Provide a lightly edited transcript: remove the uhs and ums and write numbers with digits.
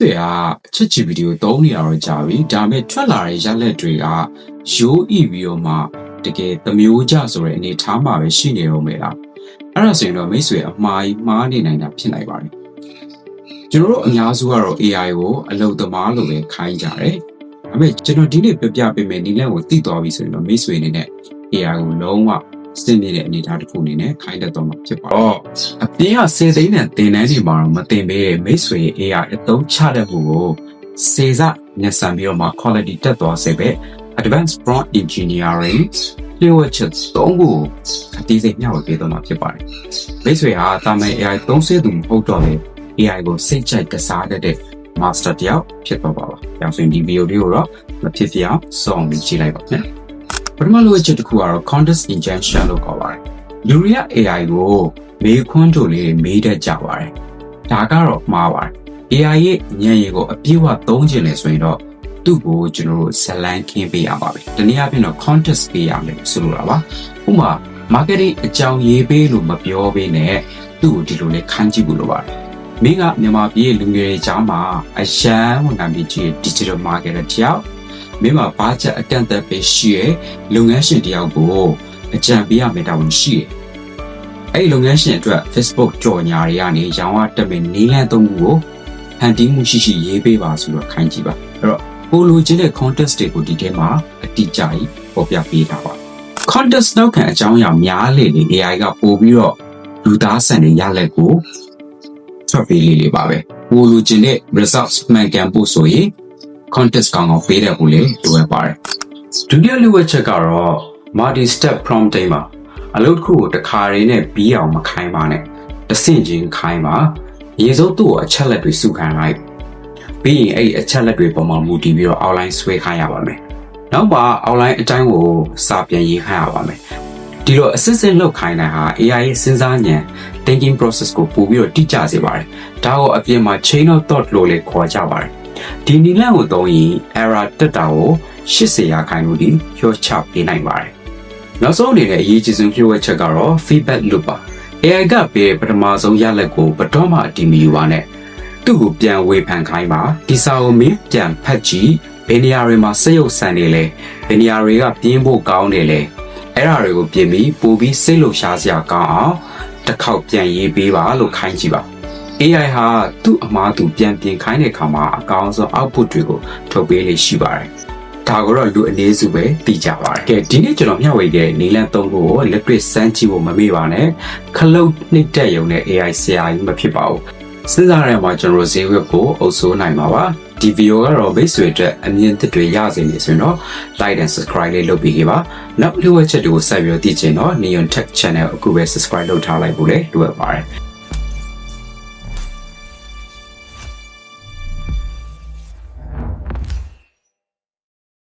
对啊，这几video都你要加位，咱们出来一下来追啊，有一video嘛，这个都没有加所以你他妈的训练有没啦？而且呢，没说马的那片来吧的，就说伢说个 AI 哦，老的马路的看一下嘞，咱们这种今天别别没你来我地道为什么没说的呢 ？AI 哦，老嘛。စနေတဲ့အနေထားတစ်ခုအနေနဲ့ခိုင်းတတ်တော့မှာဖြစ်ပါတယ်။အပြင်ကစေသိန်းနဲ့တင်တန်းတွေမှာတော့မတင်ပေးရဲ့မိတ်ဆွေ AI အသုံးချတဲ့မှုကိုစေစညဆန်ပြီးတော့မှ quality တက်သွားစေပဲ Advanced Prompt Engineering လျှို့ဝှက်ချက်သုံးခုအသေးစိတ်မျှဝေပေးတော့မှာဖြစ်ပါတယ်။မိတ်ဆွေဟာတာမန် AI သုံးစွဲသူမဟုတ်တော့လေ AI ကိုစိတ်ကြိုက်ကစားတတ်တဲ့ master တယောက်ဖြစ်သွားပါပါ။ဒါဆိုရင်ဒီ video လေးကိုတော့မဖြစ်ဖြစ်အောင်စောင့်ပြီးကြည့်လိုက်ပါမယ်။ပထမလိုအပ်ချက်တစ်ခုကတော့ context injection လို့ခေါ်ပါတယ်။လူတွေက AI ကိုမေးခွန်းတို့လေးမေးတတ်ကြပါတယ်။ဒါကတော့မှားပါတယ်။ AI ရဲ့ဉာဏ်ရည်ကိုအပြည့်အဝသုံးချင်တယ်ဆိုရင်တော့သူ့ကိုကျွန်တော်တို့ဇလန်းခင်းပေးရပါမယ်။ဒီနေ့အပြင်တော့ context ပေးရမယ်ဆိုလိုတာပါ။ဥပမာ marketing အကြောင်းရေးပေးလို့မပြောဘဲနဲ့သူ့ကိုဒီလိုလေးခန်းကြည့်ဖို့လိုပါတယ်။မင်းကမြန်မာပြည်လူငယ်တွေကြားမှာအရန်ဝန်ခံပြီး digital marketer တယောက်မင်းမှာဘာချက်အကန့်အသတ်ပဲရှိရဲ့လုပ်ငန်းရှင်တယောက်ကိုအကြံပေးရမယ်တာဝန်ရှိရဲ့အဲ့ဒီလုပ်ငန်းရှင်အတွက် Facebook ကြော်ညာတွေကနေရောင်းရတက်မဲ့နည်းလမ်းသုံးခုကိုဟန်တီးမှုရှိရှိရေးပေးပါဆိုတော့ခိုင်းကြည့်ပါအဲ့တော့ပိုလိုချင်တဲ့ context တွေကိုဒီထဲမှာအတိအကျကြီးပေါ်ပြပေးထားပါ context နောက်ခံအကြောင်းအရာများလေလေ AI ကပို့ပြီးတော့လူသားဆန်တွေရလက်ကိုထွက်ပေးလေးပါပဲပိုလိုချင်တဲ့ results မှန်ကန်ဖို့ဆိုရင်context ကောင်ပေးတဲ့ကိုလေလိုအပ်ပါတယ်။ဒုတိယလိုအပ်ချက်ကတော့ multi step prompting ပါအလုပ်တစ်ခုကိုတစ်ခါရင်းနဲ့ပြီးအောင်မခိုင်းပါနဲ့တစ်ဆင့်ချင်းခိုင်းပါရေစိုးသူ့ကိုအချက်လက်တွေစုခံလိုက်ပြီးရင်အဲ့ဒီအချက်လက်တွေပေါ်မှာမူတည်ပြီးတော့ outline ဆွဲခိုင်းရပါမယ်။နောက်ပါ outline အတိုင်းကိုစာပြန်ရေးခိုင်းရပါမယ်။ဒီလိုအစစ်စစ်လုပ်ခိုင်းတာဟာ AI ရဲ့စဉ်းစားဉာဏ် thinking process ကိုပို့ပြီးတော့တိကျစေပါတယ်။ဒါကိုအပြင်မှာ chain of thought လို့လည်းခေါ်ကြပါတယ်။ဒီနည်းလမ်းကိုသုံးရင် error တက်တာကို80%ခိုင်လို့ဒီလျှော့ချပေးနိုင်ပါတယ်။နောက်ဆုံးအနေနဲ့အရေးကြီးဆုံးလျှို့ဝှက်ချက်ကတော့ feedback loop ပါ AI ကပေးပထမဆုံးရလဒ်ကိုဘယ်တော့မှအတိမယူပါနဲ့သူ့ကိုပြန်ဝေဖန်ခိုင်းပါဒီစာကိုမင်းပြန်ဖတ်ကြည့်ဘယ်နေရာတွေမှာစက်ရုပ်ဆန်နေလဲဘယ်နေရာတွေကပြင်းဖို့ကောင်းနေလဲအဲ့ဒါတွေကိုပြင်ပြီးပို့ပြီးစိတ်လှုပ်ရှားစရာကောင်းအောင်တစ်ခေါက်ပြန်ရေးပေးပါလို့ခိုင်းကြည့်ပါ AI ဟာသူ့အမှားသူပြန်ပြင်ခိုင်းတဲ့အခါမှာအကောင်းဆုံး output တွေကိုထုတ်ပေးလေရှိပါတယ်။ဒါကိုတော့လူအနေစုပဲသိကြပါတယ်။ကဲဒီနေ့ကျွန်တော်မျှဝေတဲ့နည်းလမ်းသုံးခုကိုလက်တွေ့စမ်းကြည့်ဖို့မမေ့ပါနဲ့။ခလုတ်နှိပ်တက်ရုံနဲ့ AI ဆရာကြီးမဖြစ်ပါဘူး။စဉ်းစားရမှာကျွန်တော်ဈေးဝက်ကိုအုပ်စိုးနိုင်ပါပါ။ဒီဗီဒီယိုကတော့မိတ်ဆွေအတွက်အမြင်သစ်တွေရစေနေဆိုရင်တော့ like and subscribe လေးလုပ်ပေးခဲ့ပါ။နောက်လိုအပ်ချက်တွေကိုဆက်ပြီးတော့သိချင်တော့ Neon Tech Channel အခုပဲ subscribe လုပ်ထားလိုက်ဖို့လည်းလိုအပ်ပါတယ်။